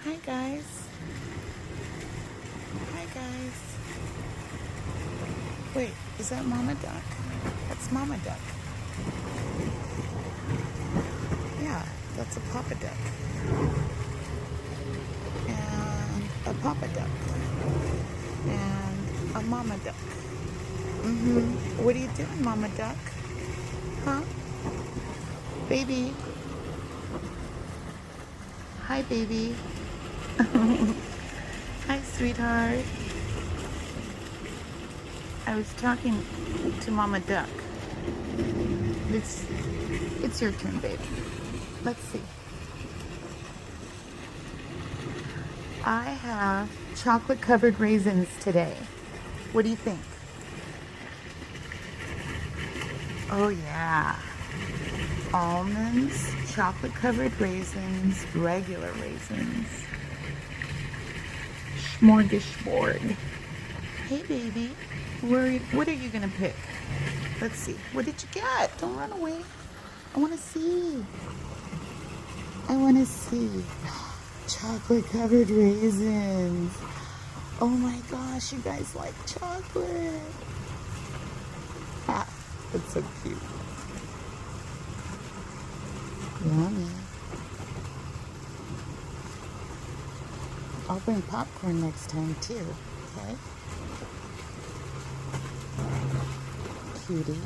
Hi guys. Hi guys. Wait, is that Mama Duck? That's Mama Duck. Yeah, that's a Papa Duck. And a Papa Duck. And a Mama Duck. What are you doing, Mama Duck? Huh? Baby. Hi, baby. Hi, sweetheart. I was talking to Mama Duck. It's your turn, baby. Let's see. I have chocolate covered raisins today. What do you think? Oh yeah. Almonds, chocolate covered raisins, regular raisins. Smorgasbord. Hey baby, what are you gonna pick? Let's see. What did you get? Don't run away. I wanna see. I wanna see. Chocolate covered raisins. Oh my gosh, you guys like chocolate. Ah, that's so cute. Yummy. I'll bring popcorn next time too, okay? Cutie.